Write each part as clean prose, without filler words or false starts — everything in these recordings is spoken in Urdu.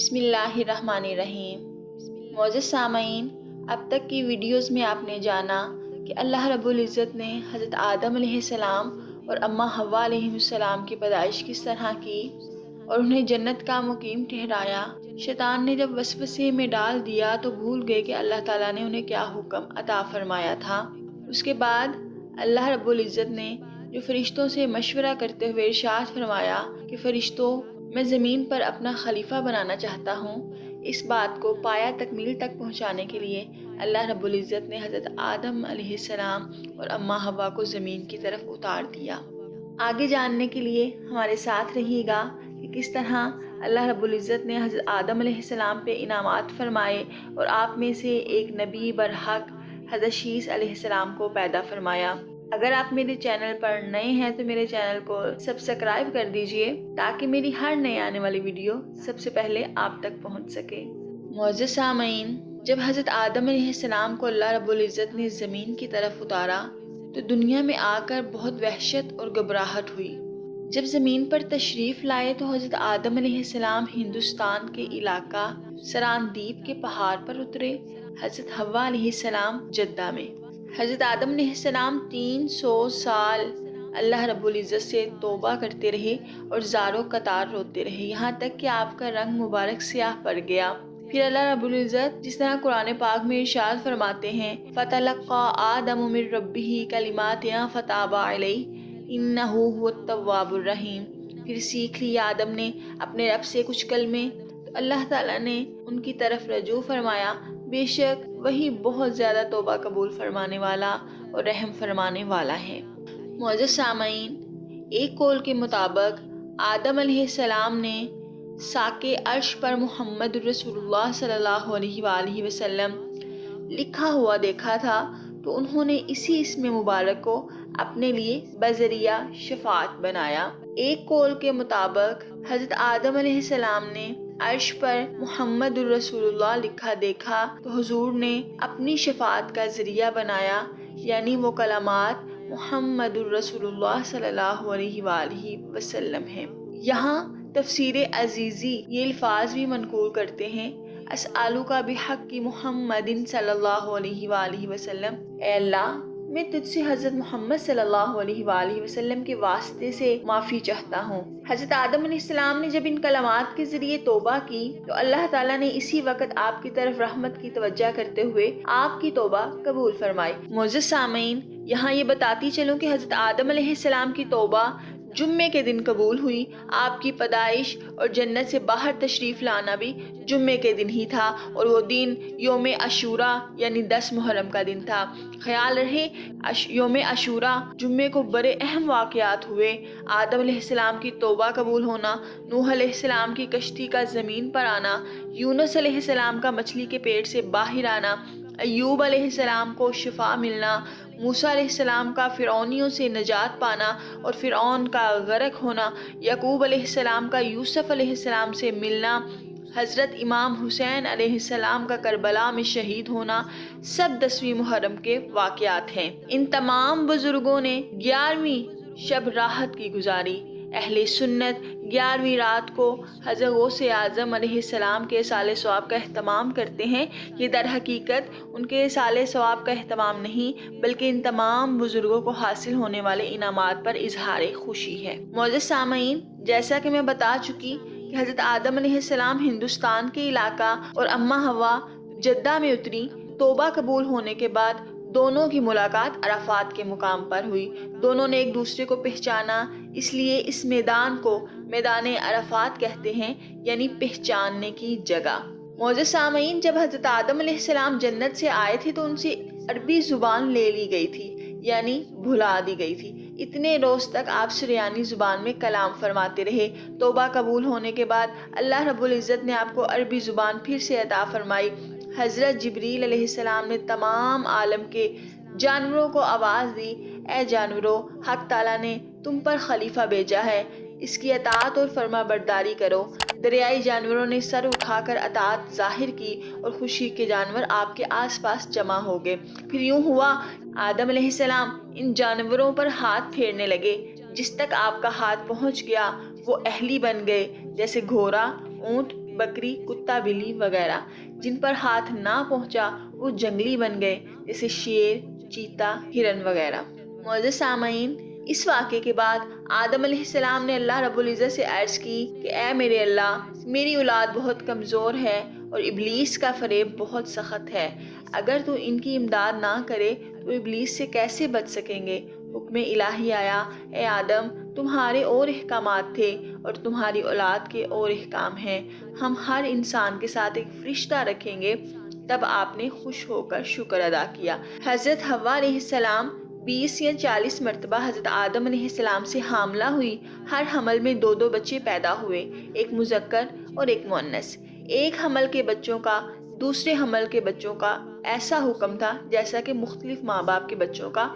بسم اللہ الرحمن الرحیم۔ معزز سامعین، اب تک کی ویڈیوز میں آپ نے جانا کہ اللہ رب العزت نے حضرت آدم علیہ السلام اور اماں حوا علیہ السلام کی پیدائش کس طرح کی اور انہیں جنت کا مقیم ٹھہرایا۔ شیطان نے جب وسوسے میں ڈال دیا تو بھول گئے کہ اللہ تعالیٰ نے انہیں کیا حکم عطا فرمایا تھا۔ اس کے بعد اللہ رب العزت نے جو فرشتوں سے مشورہ کرتے ہوئے ارشاد فرمایا کہ فرشتوں، میں زمین پر اپنا خلیفہ بنانا چاہتا ہوں، اس بات کو پایہ تکمیل تک پہنچانے کے لیے اللہ رب العزت نے حضرت آدم علیہ السلام اور اماں حوا کو زمین کی طرف اتار دیا۔ آگے جاننے کے لیے ہمارے ساتھ رہیے گا کہ کس طرح اللہ رب العزت نے حضرت آدم علیہ السلام پہ انعامات فرمائے اور آپ میں سے ایک نبی برحق حضرت شیث علیہ السلام کو پیدا فرمایا۔ اگر آپ میرے چینل پر نئے ہیں تو میرے چینل کو سبسکرائب کر دیجئے تاکہ میری ہر نئے آنے والی ویڈیو سب سے پہلے آپ تک پہنچ سکے۔ معزز سامعین، جب حضرت آدم علیہ السلام کو اللہ رب العزت نے زمین کی طرف اتارا تو دنیا میں آ کر بہت وحشت اور گھبراہٹ ہوئی۔ جب زمین پر تشریف لائے تو حضرت آدم علیہ السلام ہندوستان کے علاقہ سراندیپ کے پہاڑ پر اترے، حضرت حوا علیہ السلام جدہ میں۔ حضرت آدم علیہ السلام 300 سال اللہ رب العزت سے توبہ کرتے رہے اور زاروں قطار روتے رہے، یہاں تک کہ آپ کا رنگ مبارک سیاہ پڑ گیا۔ پھر اللہ رب العزت جس طرح قرآن پاک میں ارشاد فرماتے ہیں فَتَلَقَّىٰ آدَمُ مِن رَبِّهِ كَلِمَاتٍ فَتَابَ عَلَيْهِ إِنَّهُ هُوَ التَّوَّابُ الرَّحِيمُ۔ پھر سیکھ لیا آدم نے اپنے رب سے کچھ کلمے تو اللہ تعالیٰ نے ان کی طرف رجوع فرمایا، بے شک وہی بہت زیادہ توبہ قبول فرمانے والا اور رحم فرمانے والا ہے۔ معزز سامعین، ایک قول کے مطابق آدم علیہ السلام نے ساق عرش پر محمد رسول اللہ صلی اللہ علیہ وآلہ وسلم لکھا ہوا دیکھا تھا تو انہوں نے اسی اسم مبارک کو اپنے لیے بذریعہ شفاعت بنایا۔ ایک قول کے مطابق حضرت آدم علیہ السلام نے عرش پر محمد الرسول اللہ لکھا دیکھا تو حضور نے اپنی شفاعت کا ذریعہ بنایا، یعنی وہ کلمات محمد الرسول اللہ صلی اللہ علیہ وآلہ وسلم ہیں۔ یہاں تفسیر عزیزی یہ الفاظ بھی منقول کرتے ہیں اسألک بحق محمد صلی اللہ علیہ وآلہ وسلم، اے اللہ میں تجھ سے حضرت محمد صلی اللہ علیہ وآلہ وسلم کے واسطے سے معافی چاہتا ہوں۔ حضرت آدم علیہ السلام نے جب ان کلمات کے ذریعے توبہ کی تو اللہ تعالیٰ نے اسی وقت آپ کی طرف رحمت کی توجہ کرتے ہوئے آپ کی توبہ قبول فرمائی۔ معزز سامعین، یہاں یہ بتاتی چلوں کہ حضرت آدم علیہ السلام کی توبہ جمعے کے دن قبول ہوئی، آپ کی پیدائش اور جنت سے باہر تشریف لانا بھی جمعے کے دن ہی تھا اور وہ دن یوم عاشوراء یعنی 10 محرم کا دن تھا۔ خیال رہے یوم عاشوراء جمعے کو بڑے اہم واقعات ہوئے۔ آدم علیہ السلام کی توبہ قبول ہونا، نوح علیہ السلام کی کشتی کا زمین پر آنا، یونس علیہ السلام کا مچھلی کے پیٹ سے باہر آنا، ایوب علیہ السلام کو شفا ملنا، موسیٰ علیہ السلام کا فرعونیوں سے نجات پانا اور فرعون کا غرق ہونا، یعقوب علیہ السلام کا یوسف علیہ السلام سے ملنا، حضرت امام حسین علیہ السلام کا کربلا میں شہید ہونا، سب 10ویں محرم کے واقعات ہیں۔ ان تمام بزرگوں نے 11ویں شب راحت کی گزاری۔ اہل سنت 11ویں رات کو حضرت غوث اعظم علیہ السلام کے اصال ثواب کا اہتمام کرتے ہیں۔ یہ در حقیقت ان کے اصال ثواب کا اہتمام نہیں بلکہ ان تمام بزرگوں کو حاصل ہونے والے انعامات پر اظہار خوشی ہے۔ معزز سامعین، جیسا کہ میں بتا چکی کہ حضرت آدم علیہ السلام ہندوستان کے علاقہ اور اماں حوا جدہ میں اتری۔ توبہ قبول ہونے کے بعد دونوں کی ملاقات عرفات کے مقام پر ہوئی۔ دونوں نے ایک دوسرے کو پہچانا، اس لیے اس میدان کو میدان عرفات کہتے ہیں، یعنی پہچاننے کی جگہ۔ معزز سامعین، جب حضرت آدم علیہ السلام جنت سے آئے تھے تو ان سے عربی زبان لے لی گئی تھی، یعنی بھلا دی گئی تھی۔ اتنے روز تک آپ سریانی زبان میں کلام فرماتے رہے۔ توبہ قبول ہونے کے بعد اللہ رب العزت نے آپ کو عربی زبان پھر سے عطا فرمائی۔ حضرت جبریل علیہ السلام نے تمام عالم کے جانوروں کو آواز دی، اے جانوروں، حق تعالیٰ نے تم پر خلیفہ بھیجا ہے، اس کی اطاعت اور فرما برداری کرو۔ دریائی جانوروں نے سر اٹھا کر اطاعت ظاہر کی اور خوشی کے جانور آپ کے آس پاس جمع ہو گئے۔ پھر یوں ہوا آدم علیہ السلام ان جانوروں پر ہاتھ پھیرنے لگے، جس تک آپ کا ہاتھ پہنچ گیا وہ اہلی بن گئے، جیسے گھوڑا، اونٹ، بکری، کتا، بلی وغیرہ جن پر ہاتھ نہ پہنچا وہ جنگلی بن گئے، جیسے شیر، چیتا، ہرن وغیرہ۔ معزز سامعین، اس واقعے کے بعد آدم علیہ السلام نے اللہ رب العزت سے عرض کی کہ اے میرے اللہ، میری اولاد بہت کمزور ہے اور ابلیس کا فریب بہت سخت ہے۔ اگر تو ان کی امداد نہ کرے تو ابلیس سے کیسے بچ سکیں گے؟ حکم الہی آیا، اے آدم، تمہارے اور احکامات تھے اور تمہاری اولاد کے اور احکام ہیں۔ ہم ہر انسان کے ساتھ ایک فرشتہ رکھیں گے۔ تب آپ نے خوش ہو کر شکر ادا کیا۔ حضرت حوا علیہ السلام 20 یا 40 مرتبہ حضرت آدم علیہ السلام سے حاملہ ہوئی۔ ہر حمل میں 2 بچے پیدا ہوئے، ایک مذکر اور ایک مؤنث۔ ایک حمل کے بچوں کا دوسرے حمل کے بچوں کا ایسا حکم تھا جیسا کہ مختلف ماں باپ کے بچوں کا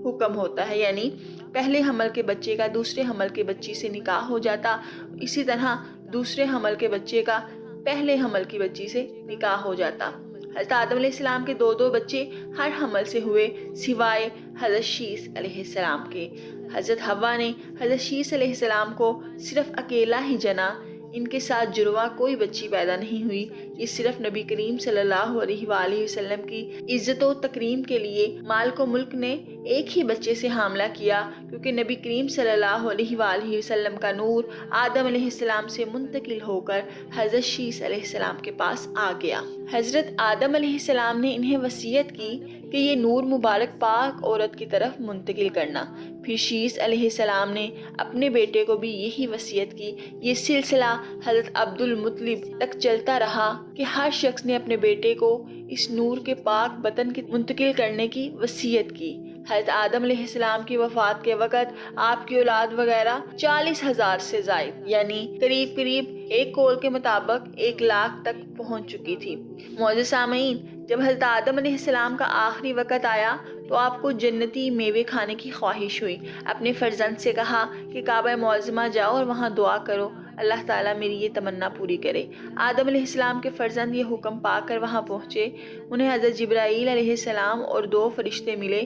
حکم ہوتا ہے، یعنی پہلے حمل کے بچے کا دوسرے حمل کے بچی سے نکاح ہو جاتا، اسی طرح دوسرے حمل کے بچے کا پہلے حمل کی بچی سے نکاح ہو جاتا۔ حضرت آدم علیہ السلام کے 2 بچے ہر حمل سے ہوئے سوائے حضرت شیث علیہ السلام کے۔ حضرت حوا نے حضرت شیث علیہ السلام کو صرف اکیلا ہی جنا، ان کے ساتھ جڑواں کوئی بچی پیدا نہیں ہوئی۔ یہ صرف نبی کریم صلی اللہ علیہ وآلہ وسلم کی عزت و تکریم کے لیے مالک و ملک نے ایک ہی بچے سے حاملہ کیا، کیونکہ نبی کریم صلی اللہ علیہ وآلہ وسلم کا نور آدم علیہ السلام سے منتقل ہو کر حضرت شیث علیہ السلام کے پاس آ گیا۔ حضرت آدم علیہ السلام نے انہیں وصیت کی کہ یہ نور مبارک پاک عورت کی طرف منتقل کرنا۔ پھر شیث علیہ السلام نے اپنے بیٹے کو بھی یہی وصیت کی۔ یہ سلسلہ حضرت عبد المطلب تک چلتا رہا کہ ہر شخص نے اپنے بیٹے کو اس نور کے پاک بطن کی منتقل کرنے کی وصیت کی۔ حضرت آدم علیہ السلام کی وفات کے وقت آپ کی اولاد وغیرہ 40,000 سے زائد، یعنی قریب ایک قول کے مطابق 1 لاکھ تک پہنچ چکی تھی۔ معزز سامعین، جب حضرت آدم علیہ السلام کا آخری وقت آیا تو آپ کو جنتی میوے کھانے کی خواہش ہوئی۔ اپنے فرزند سے کہا کہ کعبہ معظمہ جاؤ اور وہاں دعا کرو، اللہ تعالیٰ میری یہ تمنا پوری کرے۔ آدم علیہ السلام کے فرزند یہ حکم پا کر وہاں پہنچے۔ انہیں حضرت جبرائیل علیہ السلام اور 2 فرشتے ملے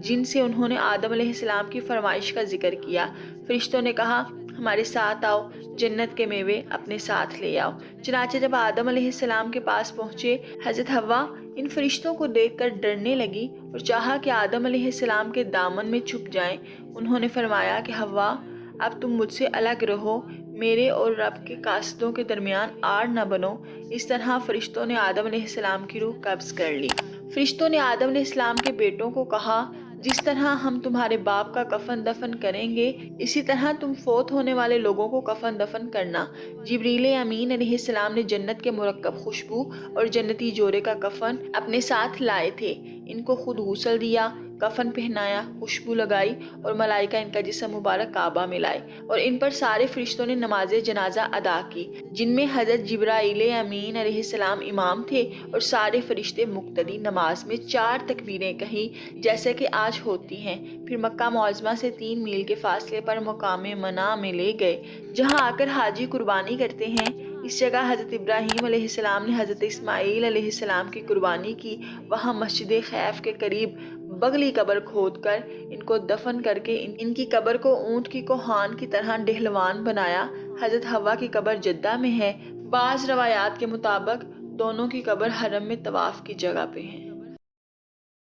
جن سے انہوں نے آدم علیہ السلام کی فرمائش کا ذکر کیا۔ فرشتوں نے کہا، ہمارے ساتھ آؤ، جنت کے میوے اپنے ساتھ لے آؤ۔ چنانچہ جب آدم علیہ السلام کے پاس پہنچے، حضرت حوا ان فرشتوں کو دیکھ کر ڈرنے لگی اور چاہا کہ آدم علیہ السلام کے دامن میں چھپ جائیں۔ انہوں نے فرمایا کہ حوا، اب تم مجھ سے الگ رہو، میرے اور رب کے قاصدوں کے درمیان آڑ نہ بنو۔ اس طرح فرشتوں نے آدم علیہ السلام کی روح قبض کر لی۔ فرشتوں نے آدم علیہ السلام کے بیٹوں کو کہا، جس طرح ہم تمہارے باپ کا کفن دفن کریں گے، اسی طرح تم فوت ہونے والے لوگوں کو کفن دفن کرنا۔ جبریل امین علیہ السلام نے جنت کے مرکب خوشبو اور جنتی جوڑے کا کفن اپنے ساتھ لائے تھے۔ ان کو خود غسل دیا، کفن پہنایا، خوشبو لگائی اور ملائکہ ان کا جسم مبارک کعبہ میں لائے اور ان پر سارے فرشتوں نے نماز جنازہ ادا کی، جن میں حضرت جبرائیل امین علیہ السلام امام تھے اور سارے فرشتے مقتدی۔ نماز میں 4 تکبیریں کہیں جیسے کہ آج ہوتی ہیں۔ پھر مکہ معظمہ سے 3 میل کے فاصلے پر مقام منی میں لے گئے، جہاں آ کر حاجی قربانی کرتے ہیں۔ اس جگہ حضرت ابراہیم علیہ السلام نے حضرت اسماعیل علیہ السلام کی قربانی کی۔ وہاں مسجد خیف کے قریب بغلی قبر کھود کر ان کو دفن کر کے ان کی قبر کو اونٹ کی کوہان کی طرح ڈھلوان بنایا۔ حضرت حوا کی قبر جدہ میں ہے۔ بعض روایات کے مطابق دونوں کی قبر حرم میں طواف کی جگہ پہ ہیں۔